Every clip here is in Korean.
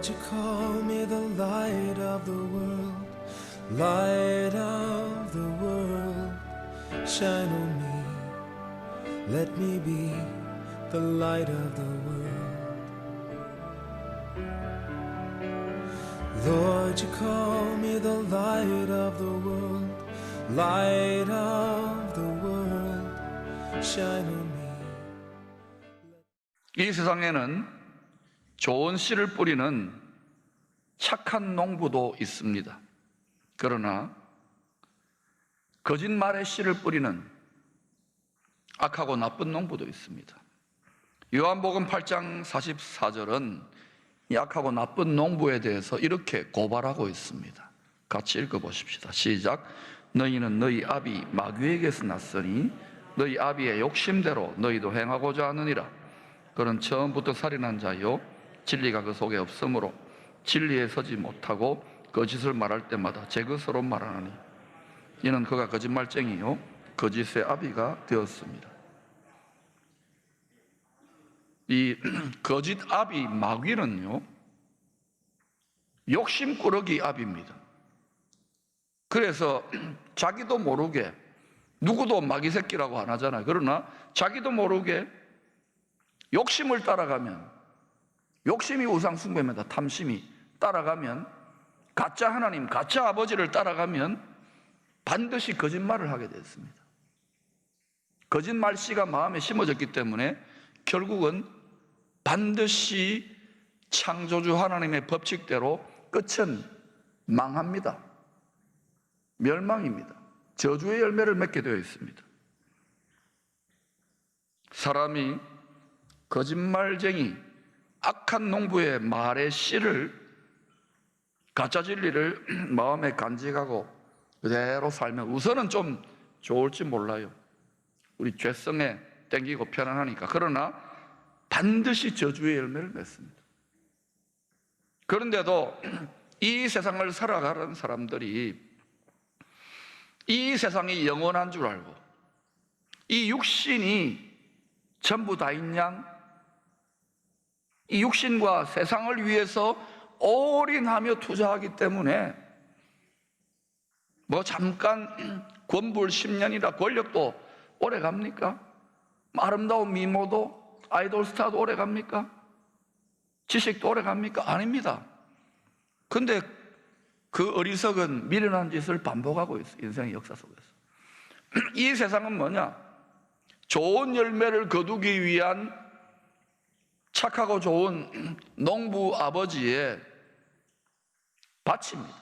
Lord, you call me the light of the world, light of the world, shine on me, let me be the light of the world. Lord, you call me the light of the world, light of the world, shine on me. 이 세상에는 좋은 씨를 뿌리는 착한 농부도 있습니다. 그러나 거짓말의 씨를 뿌리는 악하고 나쁜 농부도 있습니다. 요한복음 8장 44절은 이 악하고 나쁜 농부에 대해서 이렇게 고발하고 있습니다. 같이 읽어보십시다. 시작. 너희는 너희 아비 마귀에게서 났으니 너희 아비의 욕심대로 너희도 행하고자 하느니라. 그는 처음부터 살인한 자요 진리가 그 속에 없으므로 진리에 서지 못하고 거짓을 말할 때마다 제 것으로 말하나니 이는 그가 거짓말쟁이요 거짓의 아비가 되었습니다. 이 거짓 아비 마귀는요 욕심꾸러기 아비입니다. 그래서 자기도 모르게, 누구도 마귀 새끼라고 안 하잖아요. 그러나 자기도 모르게 욕심을 따라가면, 욕심이 우상숭배입니다. 탐심이 따라가면, 가짜 하나님, 가짜 아버지를 따라가면 반드시 거짓말을 하게 됐습니다. 거짓말 씨가 마음에 심어졌기 때문에 결국은 반드시 창조주 하나님의 법칙대로 끝은 망합니다. 멸망입니다. 저주의 열매를 맺게 되어 있습니다. 사람이 거짓말쟁이, 악한 농부의 말의 씨를, 가짜 진리를 마음에 간직하고 그대로 살면 우선은 좀 좋을지 몰라요. 우리 죄성에 땡기고 편안하니까. 그러나 반드시 저주의 열매를 맺습니다. 그런데도 이 세상을 살아가는 사람들이 이 세상이 영원한 줄 알고 이 육신이 전부 다인 양, 이 육신과 세상을 위해서 올인하며 투자하기 때문에 뭐 잠깐 권불 10년이라 권력도 오래 갑니까? 아름다운 미모도, 아이돌 스타도 오래 갑니까? 지식도 오래 갑니까? 아닙니다. 근데 그 어리석은 미련한 짓을 반복하고 있어요. 인생의 역사 속에서. 이 세상은 뭐냐? 좋은 열매를 거두기 위한 착하고 좋은 농부 아버지의 밭입니다.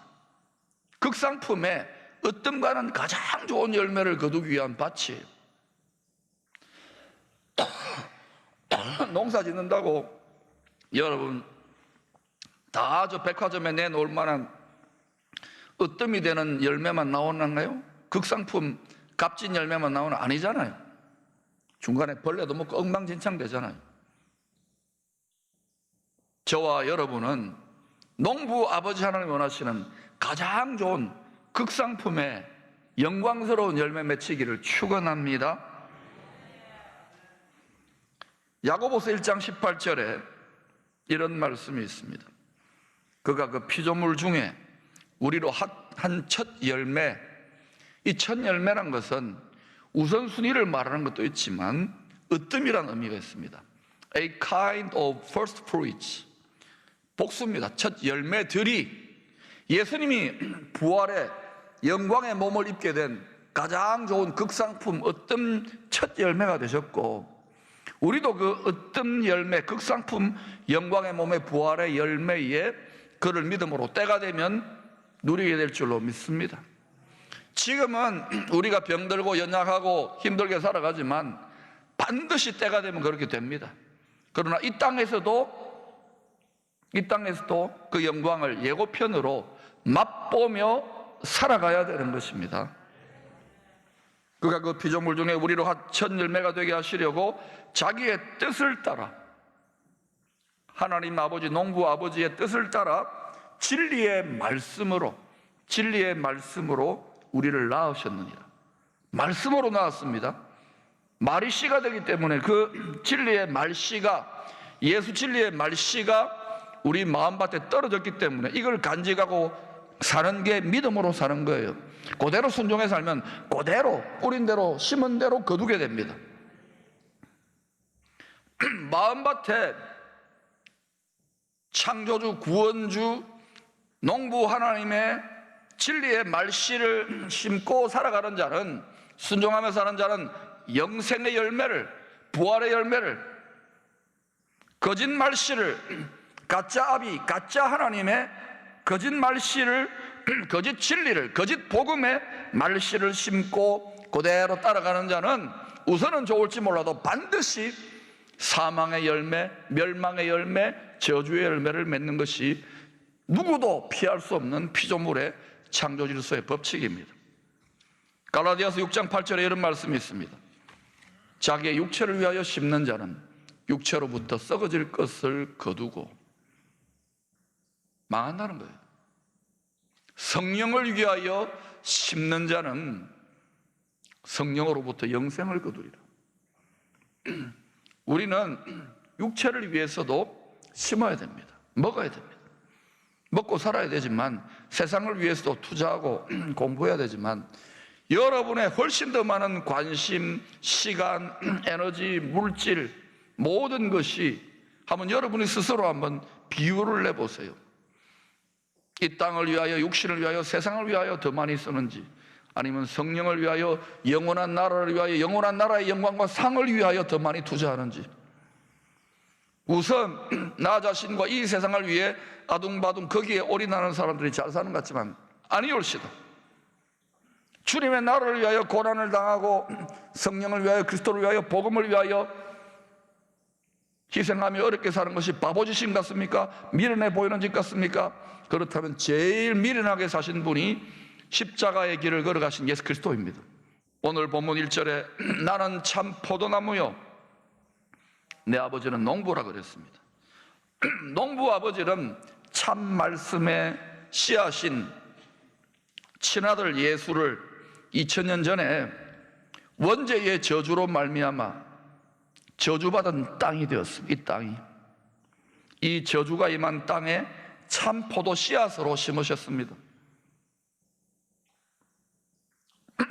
극상품에 으뜸가는 가장 좋은 열매를 거두기 위한 밭이에요. 농사 짓는다고 여러분 다 저 백화점에 내놓을 만한 으뜸이 되는 열매만 나오는가요? 극상품 값진 열매만 나오는 아니잖아요. 중간에 벌레도 먹고 엉망진창 되잖아요. 저와 여러분은 농부 아버지 하나님 원하시는 가장 좋은 극상품의 영광스러운 열매 맺히기를 축원합니다. 야고보서 1장 18절에 이런 말씀이 있습니다. 그가 그 피조물 중에 우리로 한 첫 열매, 이 첫 열매란 것은 우선순위를 말하는 것도 있지만 으뜸이라는 의미가 있습니다. A kind of first fruits, 복수입니다. 첫 열매들이 예수님이 부활의 영광의 몸을 입게 된 가장 좋은 극상품 으뜸 첫 열매가 되셨고, 우리도 그 으뜸 열매, 극상품 영광의 몸의 부활의 열매에 그를 믿음으로 때가 되면 누리게 될 줄로 믿습니다. 지금은 우리가 병들고 연약하고 힘들게 살아가지만 반드시 때가 되면 그렇게 됩니다. 그러나 이 땅에서도 그 영광을 예고편으로 맛보며 살아가야 되는 것입니다. 그가 그 피조물 중에 우리로 첫 열매가 되게 하시려고 자기의 뜻을 따라, 하나님 아버지, 농부 아버지의 뜻을 따라 진리의 말씀으로 우리를 낳으셨느니라. 말씀으로 낳았습니다. 말이 씨가 되기 때문에 그 진리의 말씨가, 예수 진리의 말씨가 우리 마음밭에 떨어졌기 때문에 이걸 간직하고 사는 게 믿음으로 사는 거예요. 그대로 순종해 살면 그대로 뿌린 대로 심은 대로 거두게 됩니다. 마음밭에 창조주, 구원주, 농부 하나님의 진리의 말씨를 심고 살아가는 자는, 순종하며 사는 자는 영생의 열매를, 부활의 열매를, 거짓 말씨를, 가짜 아비, 가짜 하나님의 거짓 말씨를, 거짓 진리를, 거짓 복음의 말씨를 심고 그대로 따라가는 자는 우선은 좋을지 몰라도 반드시 사망의 열매, 멸망의 열매, 저주의 열매를 맺는 것이 누구도 피할 수 없는 피조물의 창조 질서의 법칙입니다. 갈라디아서 6장 8절에 이런 말씀이 있습니다. 자기의 육체를 위하여 심는 자는 육체로부터 썩어질 것을 거두고 망한다는 거예요. 성령을 위하여 심는 자는 성령으로부터 영생을 거두리라. 우리는 육체를 위해서도 심어야 됩니다. 먹어야 됩니다. 먹고 살아야 되지만, 세상을 위해서도 투자하고 공부해야 되지만, 여러분의 훨씬 더 많은 관심, 시간, 에너지, 물질, 모든 것이 한번 여러분이 스스로 한번 비율을 내보세요. 이 땅을 위하여, 육신을 위하여, 세상을 위하여 더 많이 쓰는지, 아니면 성령을 위하여, 영원한 나라를 위하여, 영원한 나라의 영광과 상을 위하여 더 많이 투자하는지. 우선 나 자신과 이 세상을 위해 아둥바둥 거기에 올인하는 사람들이 잘 사는 것 같지만 아니올시다. 주님의 나라를 위하여 고난을 당하고 성령을 위하여, 그리스도를 위하여, 복음을 위하여 희생하며 어렵게 사는 것이 바보짓인 같습니까? 미련해 보이는 짓 같습니까? 그렇다면 제일 미련하게 사신 분이 십자가의 길을 걸어가신 예수 그리스도입니다. 오늘 본문 1절에 나는 참 포도나무요 내 아버지는 농부라 그랬습니다. 농부 아버지는 참 말씀의 씨앗인 친아들 예수를 2000년 전에 원죄의 저주로 말미암아 저주받은 땅이 되었습니다. 이 땅이, 이 저주가 임한 땅에 참 포도 씨앗으로 심으셨습니다.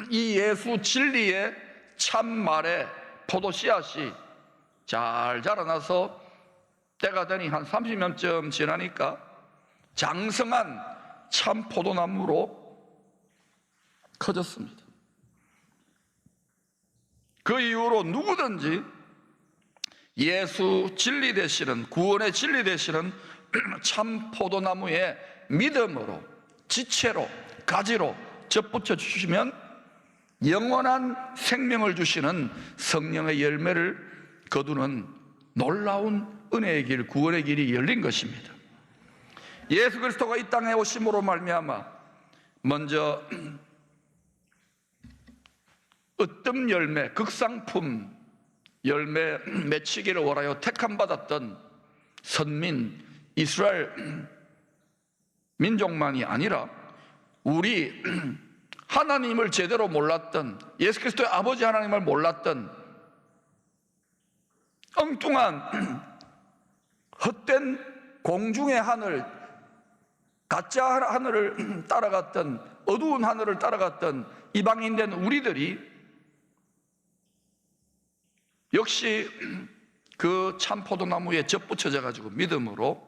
이 예수 진리의 참 말의 포도 씨앗이 잘 자라나서 때가 되니 한 30년쯤 지나니까 장성한 참 포도나무로 커졌습니다. 그 이후로 누구든지 예수 진리 되시는, 구원의 진리 되시는 참 포도나무에 믿음으로, 지체로, 가지로 접붙여 주시면 영원한 생명을 주시는 성령의 열매를 거두는 놀라운 은혜의 길, 구원의 길이 열린 것입니다. 예수 그리스도가 이 땅에 오심으로 말미암아 먼저 으뜸 열매, 극상품 열매 맺히기를 원하여 택함받았던 선민 이스라엘 민족만이 아니라 우리 하나님을 제대로 몰랐던, 예수 그리스도의 아버지 하나님을 몰랐던 엉뚱한 헛된 공중의 하늘, 가짜 하늘을 따라갔던, 어두운 하늘을 따라갔던 이방인된 우리들이 역시 그 참포도나무에 접붙여져 가지고 믿음으로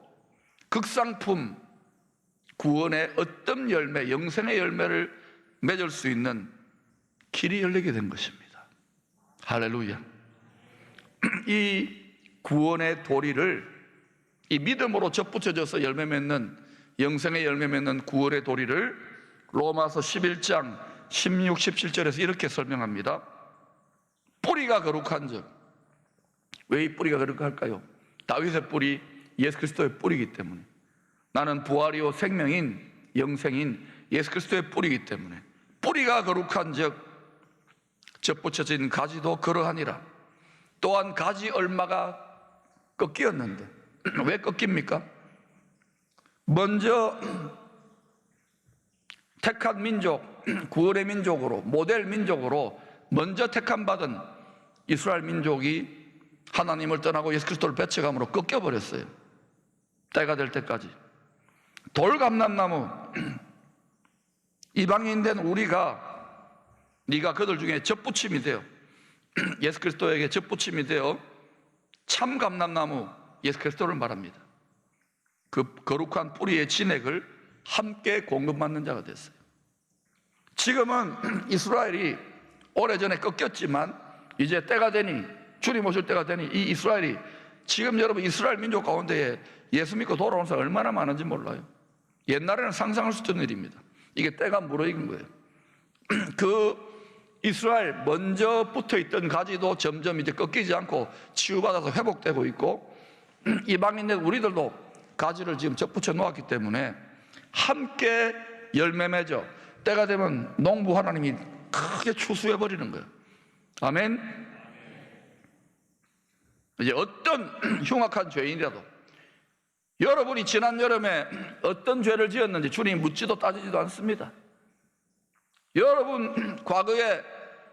극상품 구원의 어떤 열매, 영생의 열매를 맺을 수 있는 길이 열리게 된 것입니다. 할렐루야. 이 구원의 도리를, 이 믿음으로 접붙여져서 열매 맺는, 영생의 열매 맺는 구원의 도리를 로마서 11장 16, 17절에서 이렇게 설명합니다. 뿌리가 거룩한 즉, 왜 이 뿌리가 거룩할까요? 다윗의 뿌리, 예수 그리스도의 뿌리이기 때문에. 나는 부활이요 생명인 영생인 예수 그리스도의 뿌리이기 때문에. 뿌리가 거룩한 즉 접붙여진 가지도 그러하니라. 또한 가지 얼마가 꺾이었는데 왜 꺾입니까? 먼저 택한 민족, 구원의 민족으로, 모델 민족으로 먼저 택함 받은 이스라엘 민족이 하나님을 떠나고 예수 그리스도를 배척함으로 꺾여버렸어요. 때가 될 때까지 돌감람나무 이방인 된 우리가 네가 그들 중에 젖붙임이 되어 예수 그리스도에게 젖붙임이 되어 참 감람나무 예수 그리스도를 말합니다. 그 거룩한 뿌리의 진액을 함께 공급받는 자가 됐어요. 지금은 이스라엘이 오래전에 꺾였지만 이제 때가 되니 주님 오실 때가 되니 이 이스라엘이 지금 여러분 이스라엘 민족 가운데에 예수 믿고 돌아오는 사람 얼마나 많은지 몰라요. 옛날에는 상상할 수 없는 일입니다. 이게 때가 무르익은 거예요. 그 이스라엘 먼저 붙어 있던 가지도 점점 이제 꺾이지 않고 치유받아서 회복되고 있고 이방인들 우리들도 가지를 지금 접붙여 놓았기 때문에 함께 열매 맺어 때가 되면 농부 하나님이 크게 추수해 버리는 거예요. 아멘. 이제 어떤 흉악한 죄인이라도 여러분이 지난 여름에 어떤 죄를 지었는지 주님이 묻지도 따지지도 않습니다. 여러분 과거에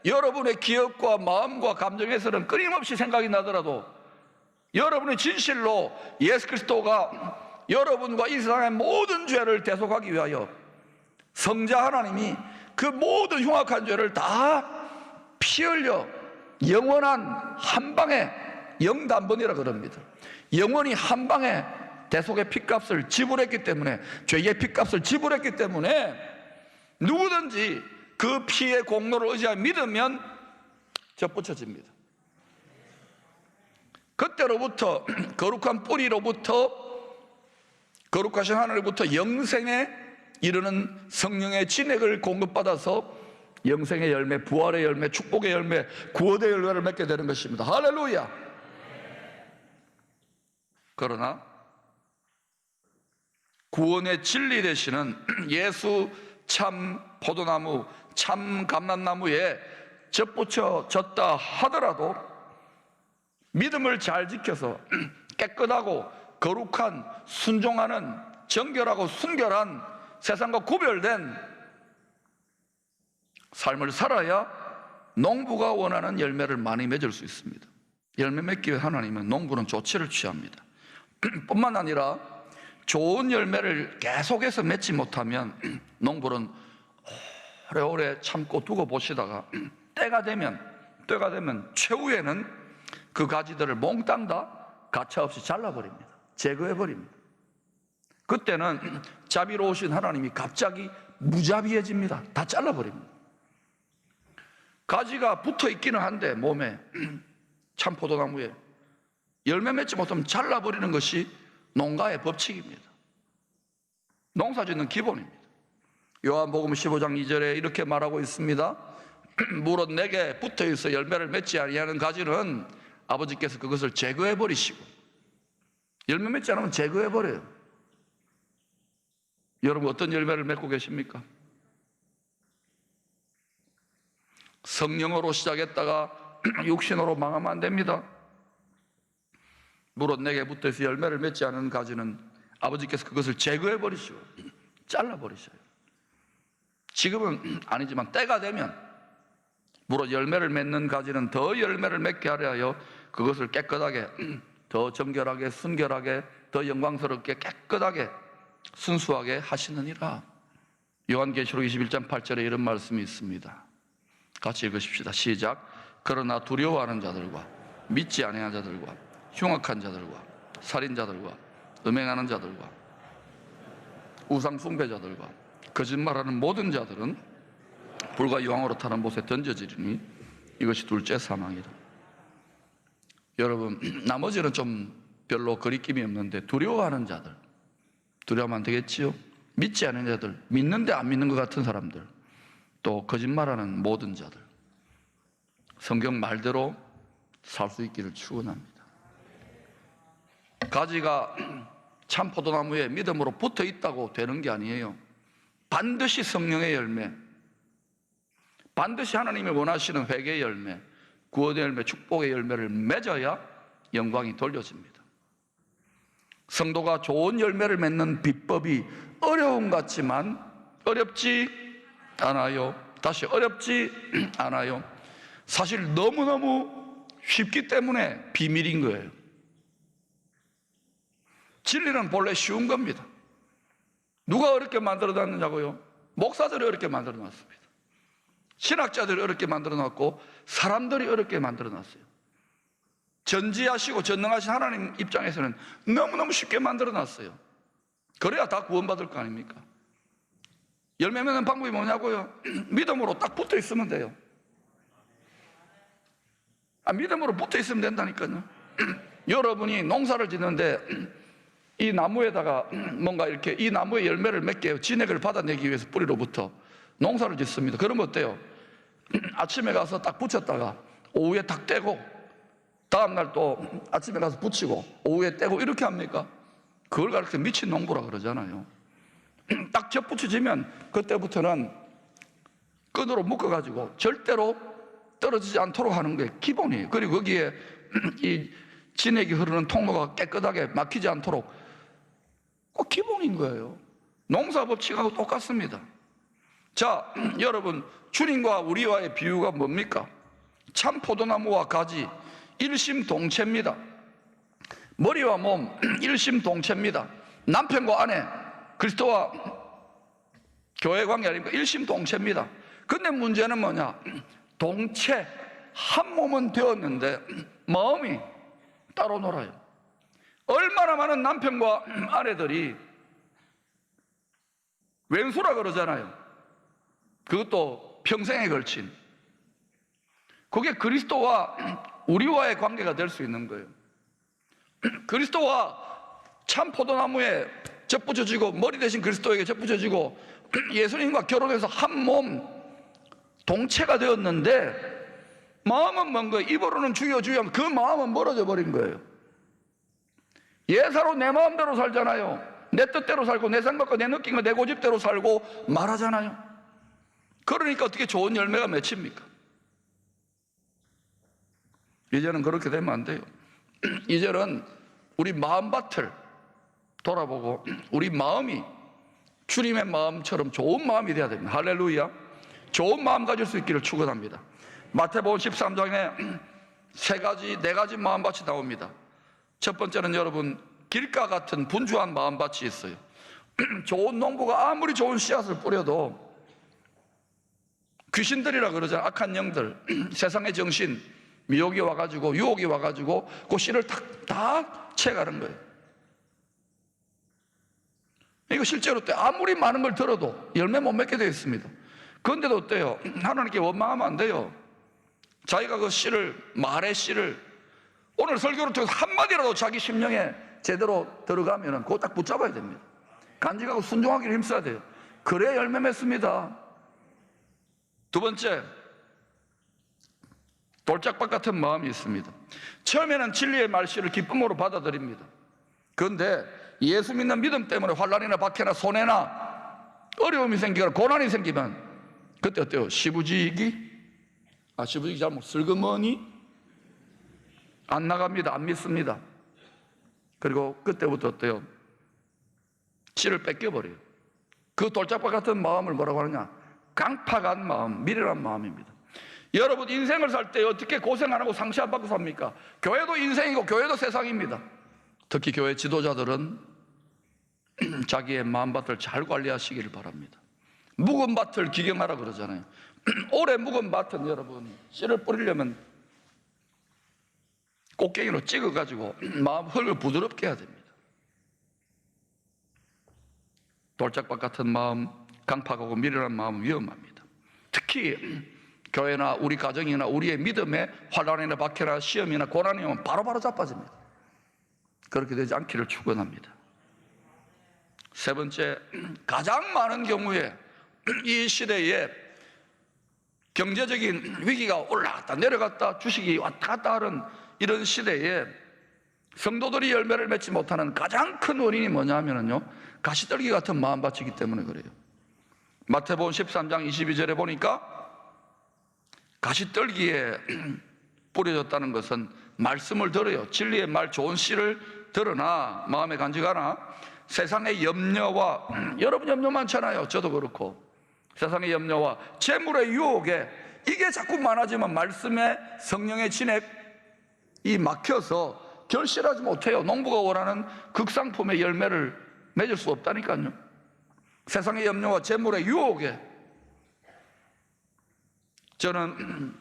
여러분의 기억과 마음과 감정에서는 끊임없이 생각이 나더라도 여러분의 진실로 예수 그리스도가 여러분과 이 세상의 모든 죄를 대속하기 위하여 성자 하나님이 그 모든 흉악한 죄를 다 피 흘려 영원한 한 방에 영단번이라 그럽니다. 영원히 한 방에 대속의 핏값을 지불했기 때문에 죄의 핏값을 지불했기 때문에 누구든지 그 피의 공로를 의지하여 믿으면 접붙여집니다. 그때로부터 거룩한 뿌리로부터 거룩하신 하늘로부터 영생에 이르는 성령의 진액을 공급받아서 영생의 열매, 부활의 열매, 축복의 열매, 구원의 열매를 맺게 되는 것입니다. 할렐루야. 그러나 구원의 진리 되시는 예수 참 포도나무, 참 감람나무에 접붙여졌다 하더라도 믿음을 잘 지켜서 깨끗하고 거룩한 순종하는 정결하고 순결한 세상과 구별된 삶을 살아야 농부가 원하는 열매를 많이 맺을 수 있습니다. 열매 맺기 위해 하나님은 농부는 조치를 취합니다. 뿐만 아니라 좋은 열매를 계속해서 맺지 못하면 농부는 오래오래 참고 두고 보시다가 때가 되면 최후에는 그 가지들을 몽땅 다 가차없이 잘라버립니다. 제거해버립니다. 그때는 자비로우신 하나님이 갑자기 무자비해집니다. 다 잘라버립니다. 가지가 붙어 있기는 한데 몸에 참 포도나무에 열매 맺지 못하면 잘라버리는 것이 농가의 법칙입니다. 농사짓는 기본입니다. 요한복음 15장 2절에 이렇게 말하고 있습니다. 물은 내게 붙어있어 열매를 맺지 아니하는 가지는 아버지께서 그것을 제거해버리시고, 열매 맺지 않으면 제거해버려요. 여러분 어떤 열매를 맺고 계십니까? 성령으로 시작했다가 육신으로 망하면 안 됩니다. 물은 내게 붙어서 열매를 맺지 않은 가지는 아버지께서 그것을 제거해버리시고 잘라버리셔요. 지금은 아니지만 때가 되면 물론 열매를 맺는 가지는 더 열매를 맺게 하려 하여 그것을 깨끗하게, 더 정결하게, 순결하게, 더 영광스럽게, 깨끗하게, 순수하게 하시느니라. 요한계시록 21장 8절에 이런 말씀이 있습니다. 같이 읽으십시다. 시작. 그러나 두려워하는 자들과 믿지 아니하는 자들과 흉악한 자들과 살인자들과 음행하는 자들과 우상 숭배자들과 거짓말하는 모든 자들은 불과 유황으로 타는 못에 던져지리니 이것이 둘째 사망이다. 여러분 나머지는 좀 별로 거리낌이 없는데 두려워하는 자들, 두려워하면 안 되겠지요? 믿지 않는 자들, 믿는데 안 믿는 것 같은 사람들, 또 거짓말하는 모든 자들, 성경 말대로 살 수 있기를 축원합니다. 가지가 참 포도나무에 믿음으로 붙어 있다고 되는 게 아니에요. 반드시 성령의 열매, 반드시 하나님이 원하시는 회개의 열매, 구원의 열매, 축복의 열매를 맺어야 영광이 돌려집니다. 성도가 좋은 열매를 맺는 비법이 어려운 것 같지만 어렵지 않아요. 다시 어렵지 않아요. 사실 너무너무 쉽기 때문에 비밀인 거예요. 진리는 본래 쉬운 겁니다. 누가 어렵게 만들어 놨느냐고요? 목사들이 어렵게 만들어 놨습니다. 신학자들이 어렵게 만들어 놨고 사람들이 어렵게 만들어 놨어요. 전지하시고 전능하신 하나님 입장에서는 너무너무 쉽게 만들어 놨어요. 그래야 다 구원받을 거 아닙니까? 열매 맺는 방법이 뭐냐고요? 믿음으로 딱 붙어 있으면 돼요. 믿음으로 붙어 있으면 된다니까요. 여러분이 농사를 짓는데 이 나무에다가 뭔가 이렇게 이 나무의 열매를 맺게 진액을 받아내기 위해서 뿌리로부터 농사를 짓습니다. 그러면 어때요? 아침에 가서 딱 붙였다가 오후에 딱 떼고 다음날 또 아침에 가서 붙이고 오후에 떼고 이렇게 합니까? 그걸 가르쳐 미친 농부라 그러잖아요. 딱 접붙여지면 그때부터는 끈으로 묶어가지고 절대로 떨어지지 않도록 하는 게 기본이에요. 그리고 거기에 이 진액이 흐르는 통로가 깨끗하게 막히지 않도록 꼭 기본인 거예요. 농사 법칙하고 똑같습니다. 자, 여러분, 주님과 우리와의 비유가 뭡니까? 참 포도나무와 가지 일심동체입니다. 머리와 몸 일심동체입니다. 남편과 아내 그리스도와 교회 관계 아닙니까? 일심동체입니다. 근데 문제는 뭐냐? 동체 한 몸은 되었는데 마음이 따로 놀아요. 얼마나 많은 남편과 아내들이 왼수라 그러잖아요. 그것도 평생에 걸친. 그게 그리스도와 우리와의 관계가 될 수 있는 거예요. 그리스도와 참 포도나무에 접붙여지고 머리 대신 그리스도에게 접붙여지고 예수님과 결혼해서 한 몸 동체가 되었는데 마음은 먼 거예요. 입으로는 주여 주여 하면 그 마음은 멀어져 버린 거예요. 예사로 내 마음대로 살잖아요. 내 뜻대로 살고 내 생각과 내 느낌과 내 고집대로 살고 말하잖아요. 그러니까 어떻게 좋은 열매가 맺힙니까? 이제는 그렇게 되면 안 돼요. 이제는 우리 마음밭을 돌아보고 우리 마음이 주님의 마음처럼 좋은 마음이 돼야 됩니다. 할렐루야. 좋은 마음 가질 수 있기를 축원합니다. 마태복음 13장에 네 가지 마음밭이 나옵니다. 첫 번째는 여러분 길가 같은 분주한 마음밭이 있어요. 좋은 농부가 아무리 좋은 씨앗을 뿌려도 귀신들이라 그러잖아요. 악한 영들, 세상의 정신, 미혹이 와가지고 유혹이 와가지고 그 씨를 다 채가는 거예요. 이거 실제로 아무리 많은 걸 들어도 열매 못 맺게 되어 있습니다. 그런데도 어때요? 하나님께 원망하면 안 돼요. 자기가 그 씨를, 말의 씨를 오늘 설교를 통해서 한마디라도 자기 심령에 제대로 들어가면 그거 딱 붙잡아야 됩니다. 간직하고 순종하기를 힘써야 돼요. 그래야 열매 맺습니다. 두 번째, 돌짝밭 같은 마음이 있습니다. 처음에는 진리의 말씨를 기쁨으로 받아들입니다. 그런데 예수 믿는 믿음 때문에 환난이나 박해나 손해나 어려움이 생기거나 고난이 생기면 그때 어때요? 시부지기 잘못 슬그머니 안 나갑니다. 안 믿습니다. 그리고 그때부터 어때요? 씨를 뺏겨버려요. 그 돌짝밭 같은 마음을 뭐라고 하느냐? 강팍한 마음, 미련한 마음입니다. 여러분 인생을 살 때 어떻게 고생 안 하고 상처 안 받고 삽니까? 교회도 인생이고 교회도 세상입니다. 특히 교회 지도자들은 자기의 마음밭을 잘 관리하시기를 바랍니다. 묵은 밭을 기경하라 그러잖아요. 오래 묵은 밭은 여러분 씨를 뿌리려면 꽃갱이로 찍어가지고 마음 흙을 부드럽게 해야 됩니다. 돌짝밭 같은 마음, 강팍하고 미련한 마음은 위험합니다. 특히 교회나 우리 가정이나 우리의 믿음에 환난이나 박해나 시험이나 고난이 오면 바로바로 자빠집니다. 그렇게 되지 않기를 축원합니다. 세 번째, 가장 많은 경우에 이 시대에 경제적인 위기가 올라갔다 내려갔다 주식이 왔다 갔다 하는 이런 시대에 성도들이 열매를 맺지 못하는 가장 큰 원인이 뭐냐면요, 가시떨기 같은 마음밭이기 때문에 그래요. 마태복음 13장 22절에 보니까 가시떨기에 뿌려졌다는 것은 말씀을 들어요. 진리의 말 좋은 씨를 들으나 마음에 간직하나 세상의 염려와 여러분 염려 많잖아요. 저도 그렇고 세상의 염려와 재물의 유혹에 이게 자꾸 많아지면 말씀의 성령의 진액이 막혀서 결실하지 못해요. 농부가 원하는 극상품의 열매를 맺을 수 없다니까요. 세상의 염려와 재물의 유혹에 저는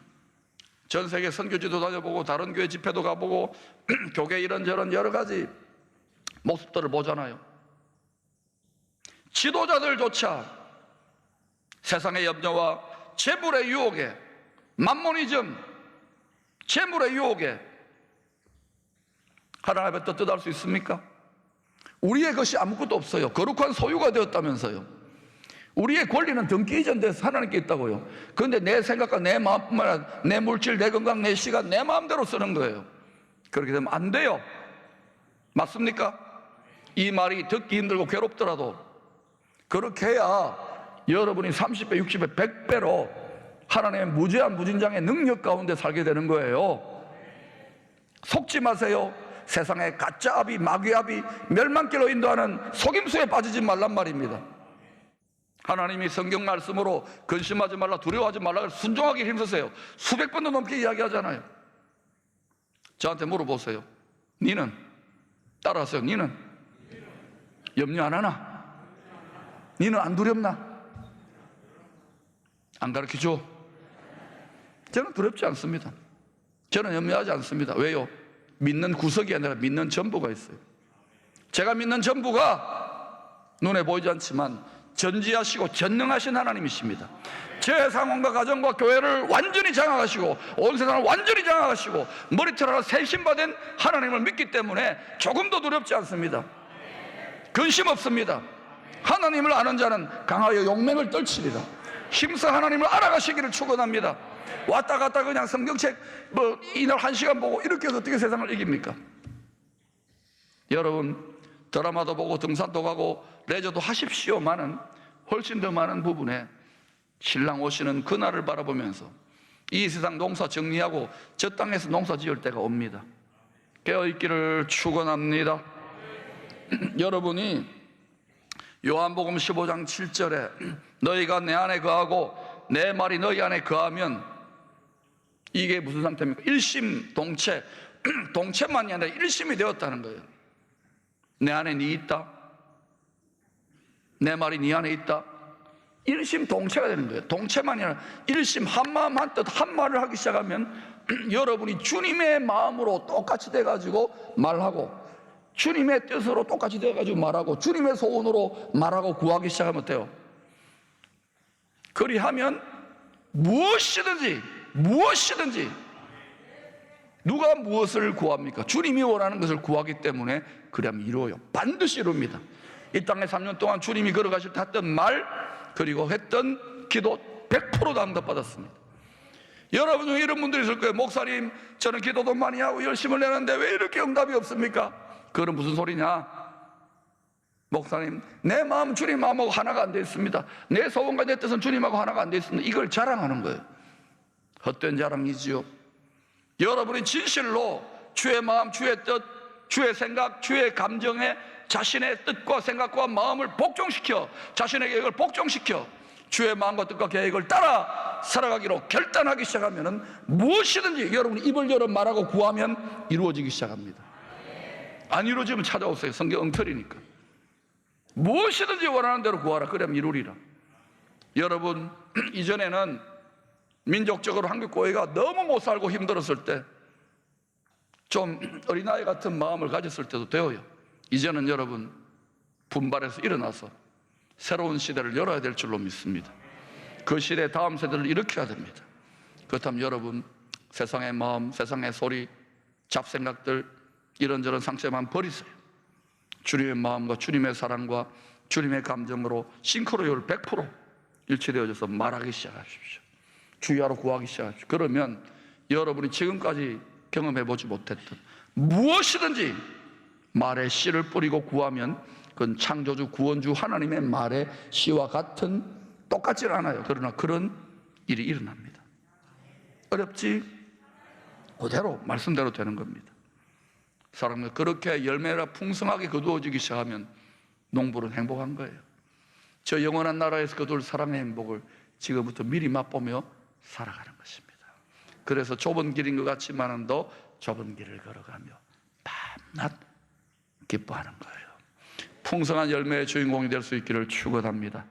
전 세계 선교지도 다녀보고 다른 교회 집회도 가보고 교회 이런저런 여러 가지 모습들을 보잖아요. 지도자들조차 세상의 염려와 재물의 유혹에, 만모니즘, 재물의 유혹에 하나님 앞에 떳떳할 수 있습니까? 우리의 것이 아무것도 없어요. 거룩한 소유가 되었다면서요. 우리의 권리는 등기 이전돼서 하나님께 있다고요. 그런데 내 생각과 내 마음뿐만 아니라 내 물질, 내 건강, 내 시간, 내 마음대로 쓰는 거예요. 그렇게 되면 안 돼요. 맞습니까? 이 말이 듣기 힘들고 괴롭더라도 그렇게 해야 여러분이 30배, 60배, 100배로 하나님의 무제한 무진장의 능력 가운데 살게 되는 거예요. 속지 마세요. 세상에 가짜아비, 마귀아비, 멸망길로 인도하는 속임수에 빠지지 말란 말입니다. 하나님이 성경 말씀으로 근심하지 말라, 두려워하지 말라, 순종하기 힘쓰세요. 수백 번도 넘게 이야기하잖아요. 저한테 물어보세요. 니는? 따라하세요. 니는? 염려 안 하나? 니는 안 두렵나? 안 가르쳐줘? 저는 두렵지 않습니다. 저는 염려하지 않습니다. 왜요? 믿는 구석이 아니라 믿는 전부가 있어요. 제가 믿는 전부가 눈에 보이지 않지만 전지하시고 전능하신 하나님이십니다. 제 상황과 가정과 교회를 완전히 장악하시고 온 세상을 완전히 장악하시고 머리털 하나 세신받은 하나님을 믿기 때문에 조금도 두렵지 않습니다. 근심 없습니다. 하나님을 아는 자는 강하여 용맹을 떨치리라. 힘써 하나님을 알아가시기를 축원합니다. 왔다 갔다 그냥 성경책 이날 1시간 보고 이렇게 해서 어떻게 세상을 이깁니까? 여러분 드라마도 보고 등산도 가고 레저도 하십시오만은 훨씬 더 많은 부분에 신랑 오시는 그날을 바라보면서 이 세상 농사 정리하고 저 땅에서 농사 지을 때가 옵니다. 깨어있기를 축원합니다. 여러분이 요한복음 15장 7절에 너희가 내 안에 거하고 내 말이 너희 안에 거하면 이게 무슨 상태입니까? 일심동체, 동체만이 아니라 일심이 되었다는 거예요. 내 안에 네 있다, 내 말이 네 안에 있다, 일심동체가 되는 거예요. 동체만이 아니라 일심, 한마음 한뜻 한말을 하기 시작하면 여러분이 주님의 마음으로 똑같이 돼가지고 말하고 주님의 뜻으로 똑같이 돼가지고 말하고 주님의 소원으로 말하고 구하기 시작하면 돼요. 그리하면 무엇이든지 누가 무엇을 구합니까? 주님이 원하는 것을 구하기 때문에 그러면 이루어요. 반드시 이룹니다. 이 땅에 3년 동안 주님이 걸어가실 때 했던 말 그리고 했던 기도 100% 응답받았습니다. 여러분 중에 이런 분들이 있을 거예요. 목사님 저는 기도도 많이 하고 열심을 내는데 왜 이렇게 응답이 없습니까? 그건 무슨 소리냐? 목사님 내 마음 주님 마음하고 하나가 안 되어 있습니다. 내 소원과 내 뜻은 주님하고 하나가 안 되어 있습니다. 이걸 자랑하는 거예요. 헛된 자랑이지요. 여러분이 진실로 주의 마음, 주의 뜻, 주의 생각, 주의 감정에 자신의 뜻과 생각과 마음을 복종시켜 자신의 계획을 복종시켜 주의 마음과 뜻과 계획을 따라 살아가기로 결단하기 시작하면 무엇이든지 여러분이 입을 열어 말하고 구하면 이루어지기 시작합니다. 안 이루어지면 찾아오세요. 성경 엉터리니까. 무엇이든지 원하는 대로 구하라. 그러면 이루리라. 여러분 이전에는 민족적으로 한국 교회가 너무 못 살고 힘들었을 때 좀 어린아이 같은 마음을 가졌을 때도 되어요. 이제는 여러분 분발해서 일어나서 새로운 시대를 열어야 될 줄로 믿습니다. 그 시대 다음 세대를 일으켜야 됩니다. 그렇다면 여러분 세상의 마음, 세상의 소리, 잡생각들 이런저런 상처만 버리세요. 주님의 마음과 주님의 사랑과 주님의 감정으로 싱크로율 100% 일치되어져서 말하기 시작하십시오. 주야로 구하기 시작하십시오. 그러면 여러분이 지금까지 경험해보지 못했던 무엇이든지 말에 씨를 뿌리고 구하면 그건 창조주 구원주 하나님의 말의 씨와 같은 똑같지 않아요. 그러나 그런 일이 일어납니다. 어렵지? 그대로 말씀대로 되는 겁니다. 사랑은 그렇게 열매가 풍성하게 거두어지기 시작하면 농부는 행복한 거예요. 저 영원한 나라에서 거둘 사랑의 행복을 지금부터 미리 맛보며 살아가는 것입니다. 그래서 좁은 길인 것 같지만은 더 좁은 길을 걸어가며 나 기뻐하는 거예요. 풍성한 열매의 주인공이 될 수 있기를 축원합니다.